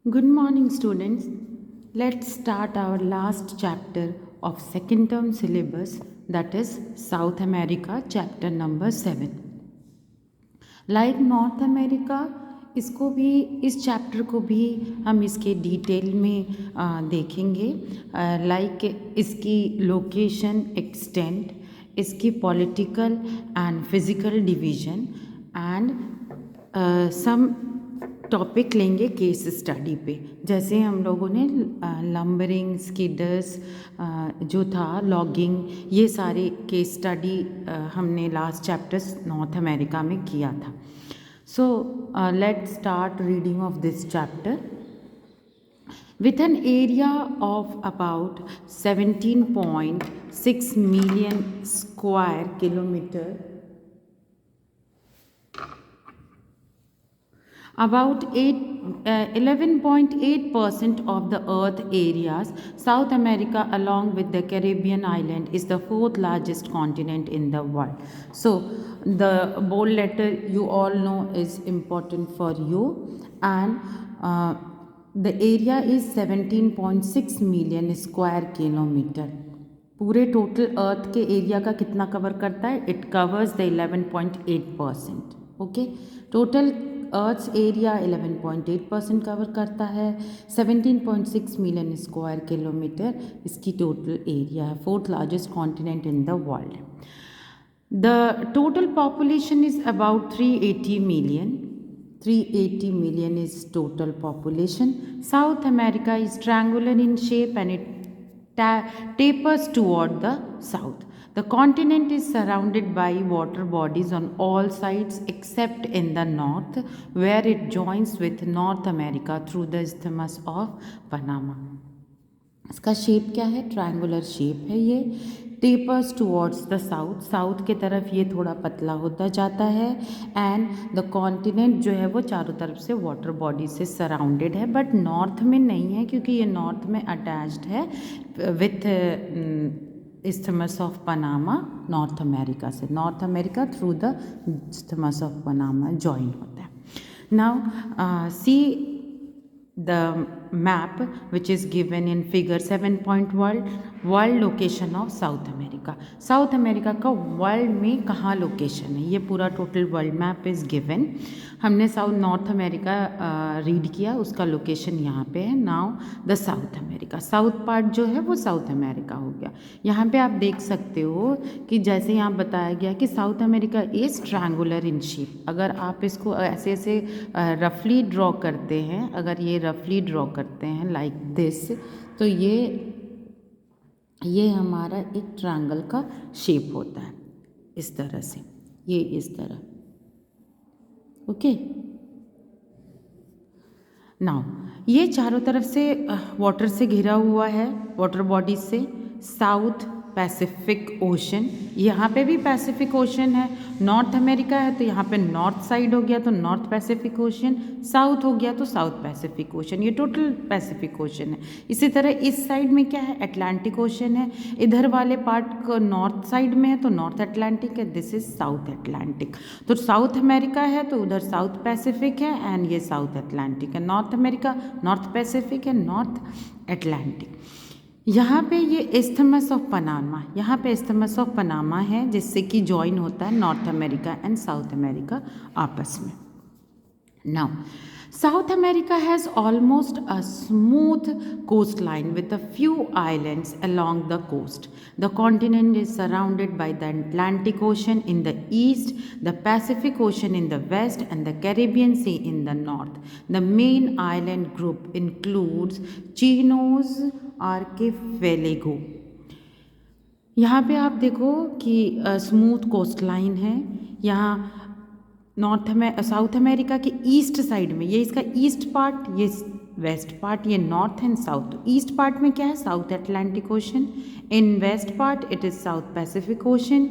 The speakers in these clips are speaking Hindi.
Good morning, students. Let's start our last chapter of second term syllabus, that is South America, chapter number 7. Like north America, इसको भी, इस चैप्टर को भी हम इसके डिटेल में देखेंगे। लाइक इसकी लोकेशन, एक्सटेंट, इसकी political and physical division and some topic लेंगे केस स्टडी पे। जैसे हम लोगों ने लंबरिंग, स्किडर्स जो था, लॉगिंग, ये सारे केस स्टडी हमने लास्ट चैप्टर्स नॉर्थ अमेरिका में किया था। So let's start reading of this chapter. With an area of about 17.6 million square kilometer, about 11.8% of the Earth areas, South America, along with the Caribbean island, is the fourth largest continent in the world. So, the bold letter you all know is important for you, and the area is 17.6 million square kilometer. पूरे टोटल अर्थ के एरिया का कितना कवर करता है? It covers the 11.8%. Okay, total earth's area 11.8% cover करता है। 17.6 मिलियन स्क्वायर किलोमीटर इसकी टोटल एरिया है। Fourth largest continent in the world. The total population is about 380 million. 380 million is total population. South America is triangular in shape and it tapers toward the south. The continent is surrounded by water bodies on all sides except in the north, where it joins with North America through the Isthmus of Panama. इसका शेप क्या है? ट्रायंगुलर शेप है ये। Tapers towards the south, south के तरफ ये थोड़ा पतला होता जाता है। एंड द कॉन्टिनेंट जो है वो चारों तरफ से वाटर बॉडी से सराउंडेड है, बट नॉर्थ में नहीं है क्योंकि ये नॉर्थ में अटैच्ड है with isthmus of Panama North America से। North America through the isthmus of Panama join होता है। Now see the map which is given in figure 7.1, world location of South America. South America का वर्ल्ड में कहाँ लोकेशन है? ये पूरा total world map is given. हमने साउथ नॉर्थ अमेरिका रीड किया, उसका लोकेशन यहाँ पे है। Now the south America, south part जो है वो साउथ अमेरिका हो गया। यहाँ पे आप देख सकते हो कि जैसे यहाँ बताया गया कि south America is triangular in shape. अगर आप इसको ऐसे ऐसे रफली ड्रॉ करते हैं, अगर ये रफली ड्रॉ करते हैं लाइक दिस, तो ये हमारा एक ट्रायंगल का शेप होता है इस तरह से, ये इस तरह। ओके, नाउ ये चारों तरफ से वाटर से घिरा हुआ है, वाटर बॉडीज से। साउथ पैसिफिक ओशन, यहाँ पे भी पैसिफिक ओशन है। नॉर्थ अमेरिका है तो यहाँ पे नॉर्थ साइड हो गया तो नॉर्थ पैसिफिक ओशन, साउथ हो गया तो साउथ पैसिफिक ओशन, ये टोटल पैसिफिक ओशन है। इसी तरह इस साइड में क्या है? अटलांटिक ओशन है। इधर वाले पार्ट को नॉर्थ साइड में है तो नॉर्थ अटलांटिक है, दिस इज साउथ अटलांटिक। तो साउथ अमेरिका है तो उधर साउथ पैसिफिक है एंड ये साउथ अटलांटिक है। नॉर्थ अमेरिका नॉर्थ पैसिफिक है, नॉर्थ अटलांटिक। यहाँ पे ये इस्थमस ऑफ पनामा, यहाँ पे इस्थमस ऑफ पनामा है जिससे कि जॉइन होता है north America and south America आपस में। Now South America has almost a smooth coastline with a few islands along the coast. The continent is surrounded by the Atlantic Ocean in the east, the Pacific Ocean in the west, and the Caribbean Sea in the north. The main island group includes Chinos Archipelago. यहाँ पे आप देखो कि स्मूथ कोस्ट लाइन है। यहाँ साउथ अमेरिका के ईस्ट साइड में, ये इसका ईस्ट पार्ट, ये वेस्ट पार्ट, ये north and south. East part में क्या है? South Atlantic ocean. In west part it is south Pacific ocean.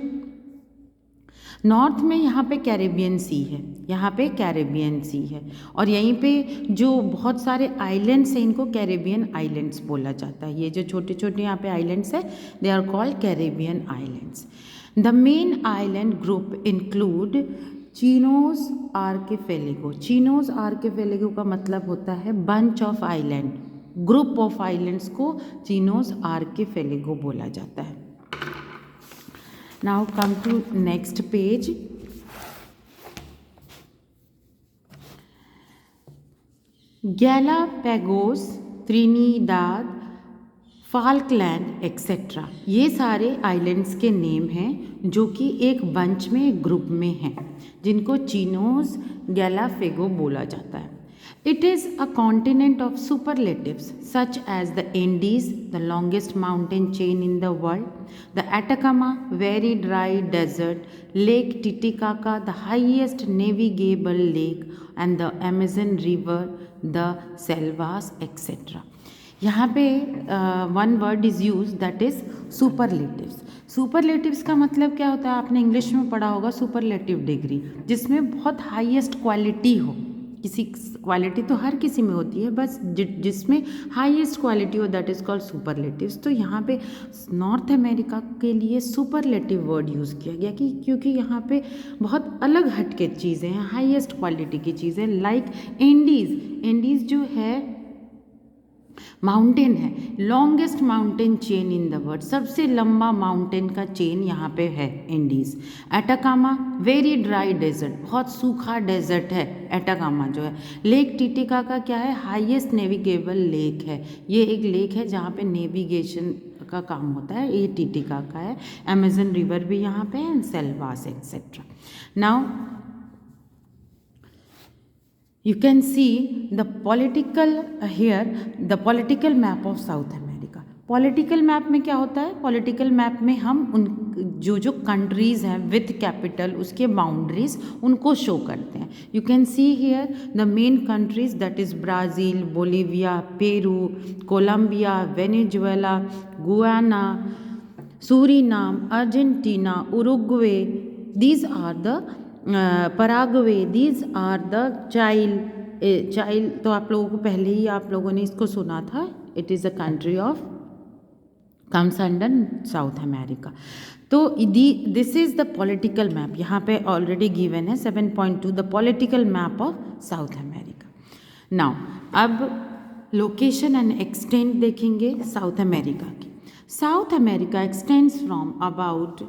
North में यहाँ पे कैरेबियन सी है, यहाँ पे कैरेबियन सी है, और यहीं पे जो बहुत सारे आइलैंड्स हैं इनको कैरेबियन आइलैंड्स बोला जाता है। ये जो छोटे छोटे यहाँ पे आइलैंड्स है, they are called Caribbean islands. The main island group include चिनोज आर्किपेलागो। चिनोज आर्किपेलागो का मतलब होता है bunch of island, group of islands को चिनोज आर्किपेलागो बोला जाता है। Now come to next page. Galapagos, Trinidad, Falkland etcetera, ये सारे आइलैंड्स के नेम हैं जो कि एक बंच में, एक ग्रुप में हैं, जिनको चिनोज गैलापैगो बोला जाता है। It is a continent of superlatives such as the Andes, the longest mountain chain in the world, the Atacama very dry desert, lake Titicaca the highest navigable lake and the Amazon river, the selvas etcetera. यहाँ पे one word is use that is superlatives. Superlatives का मतलब क्या होता है, आपने इंग्लिश में पढ़ा होगा, सुपरलेटिव डिग्री, जिसमें बहुत हाईएस्ट क्वालिटी हो। किसी क्वालिटी तो हर किसी में होती है, बस जिसमें हाईएस्ट क्वालिटी हो दैट इज़ कॉल्ड सुपरलेटिव्स। तो यहाँ पे नॉर्थ अमेरिका के लिए सुपरलेटिव वर्ड यूज़ किया गया कि क्योंकि यहाँ पे बहुत अलग हट के चीज़ें हैं, हाईएस्ट क्वालिटी की चीज़ें, लाइक एंडीज़। एंडीज़ जो है माउंटेन है, longest mountain chain in the world, सबसे लंबा माउंटेन का चेन यहाँ पे है Andes. Atacama very dry desert, बहुत सूखा डेजर्ट है एटाकामा जो है। लेक टिटिका का क्या है, हाईएस्ट नेविगेबल लेक है, ये एक लेक है जहाँ पे नेविगेशन का काम होता है, ये टिटिका का है। अमेजन रिवर भी यहाँ पे है, Selvas etcetera. Now you can see the political here the political map of South America। Political map में क्या होता है, पॉलिटिकल मैप में हम उन जो कंट्रीज़ हैं विथ कैपिटल, उसके बाउंड्रीज उनको शो करते हैं। You can see here the main countries that is Brazil, Bolivia, Peru, Colombia, Venezuela, Guyana, Suriname, Argentina, Uruguay, these are the Paraguay, these are the child. तो आप लोगों को पहले ही आप लोगों ने इसको सुना था, it is a country of comes under south America. तो this is the political map, यहाँ पे ऑलरेडी गिवन है 7.2 the political map of south America. Now अब लोकेशन एंड एक्सटेंट देखेंगे साउथ अमेरिका की। South America extends from about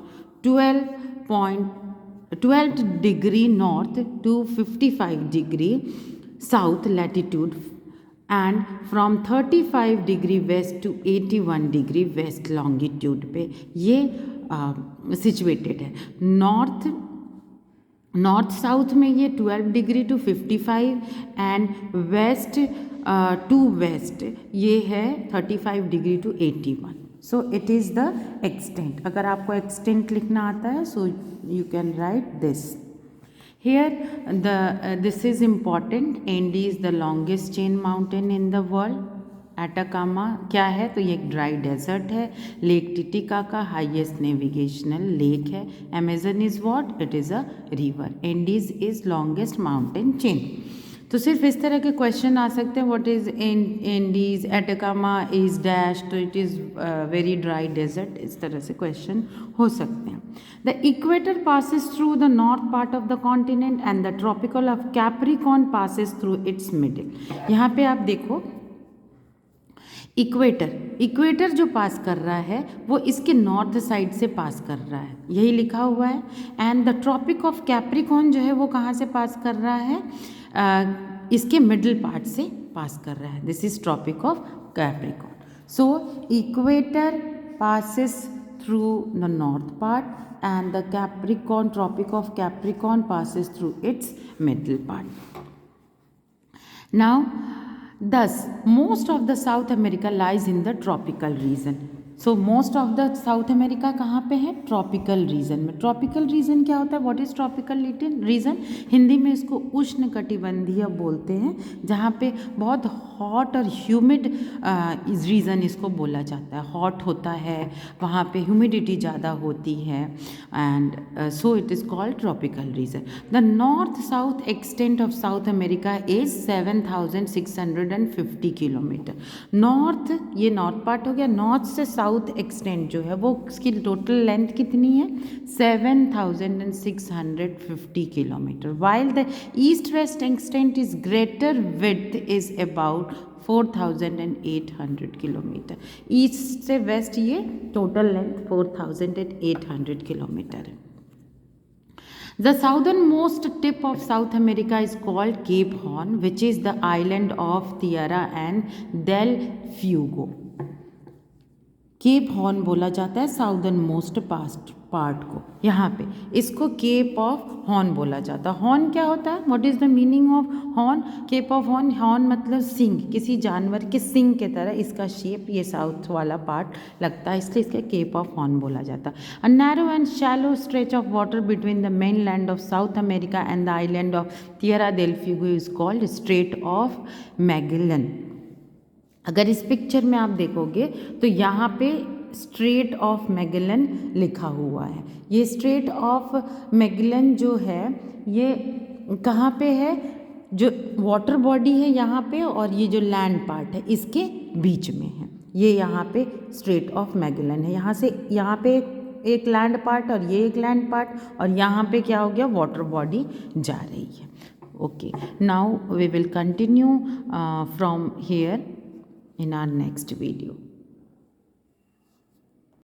12 degree north to 55 degree south latitude and from 35 degree west to 81 degree west longitude पे ये सिचुएटेड है। नॉर्थ साउथ में ये 12 degree to 55 and west to west ये है 35 degree to 81। So it is the extent. अगर आपको एक्सटेंट लिखना आता है so you can write this here. This is important. Andes the longest chain mountain in the world. Atacama क्या है, तो ये एक ड्राई डेजर्ट है। Lake Titicaca highest navigational lake है। Amazon is what, it is a river. Andes is longest mountain chain. तो सिर्फ इस तरह के क्वेश्चन आ सकते हैं, what is Andes, Atacama is dash, तो it is very dry desert, इस तरह से क्वेश्चन हो सकते हैं। The equator passes through the north part of the continent and the tropical of Capricorn passes through its middle. यहाँ पे आप देखो इक्वेटर जो पास कर रहा है वो इसके नॉर्थ साइड से पास कर रहा है, यही लिखा हुआ है। And the tropic of Capricorn जो है वो कहाँ से पास कर रहा है, इसके मिडिल पार्ट से पास कर रहा है। This is tropic of Capricorn. So equator passes through the north part and the Capricorn, tropic of Capricorn passes through its middle part. Now thus most of the South America lies in the tropical region। So most of the south America कहाँ पे है, ट्रॉपिकल रीजन में। ट्रॉपिकल रीजन क्या होता है, what is tropical region, Hindi में इसको उष्ण कटिबंधीय बोलते हैं, जहाँ पे बहुत हॉट और ह्यूमिड रीजन इसको बोला जाता है। हॉट होता है, वहाँ पे ह्यूमिडिटी ज़्यादा होती है, and so it is called tropical region. The north south extent of south America is 7650 kilometre. North, ये नॉर्थ पार्ट हो गया, नॉर्थ से साउथ साउथ एक्सटेंट जो है वो उसकी टोटल लेंथ कितनी है 7,650 kilometre, while the east west extent is greater width is about 4,800 kilometre. East से वेस्ट ये टोटल लेंथ 4,800 किलोमीटर है। The southernmost tip of South America is called Cape Horn, which is the island of Tierra and del Fuego. Cape Horn बोला जाता है साउदर्न मोस्ट पार्ट को, यहाँ पे इसको केप ऑफ हॉर्न बोला जाता है। हॉर्न क्या होता है, what is the meaning of horn? Cape of horn, horn मतलब सिंग, किसी जानवर के सिंग के तरह इसका शेप, ये साउथ वाला पार्ट लगता है, इसलिए इसका केप ऑफ हॉर्न बोला जाता है। A narrow and shallow stretch of water between the mainland of south America and the island of Tierra del Fuego is called strait of Magellan. अगर इस पिक्चर में आप देखोगे तो यहाँ पे स्ट्रेट ऑफ मैगेलन लिखा हुआ है। ये स्ट्रेट ऑफ मैगेलन जो है ये कहाँ पे है, जो वाटर बॉडी है यहाँ पे और ये जो लैंड पार्ट है इसके बीच में है, ये यहाँ पे स्ट्रेट ऑफ मैगेलन है। यहाँ से यहाँ पे एक लैंड पार्ट और ये एक लैंड पार्ट, और यहाँ पे क्या हो गया, वाटर बॉडी जा रही है। Okay, now we will continue from here in our next video.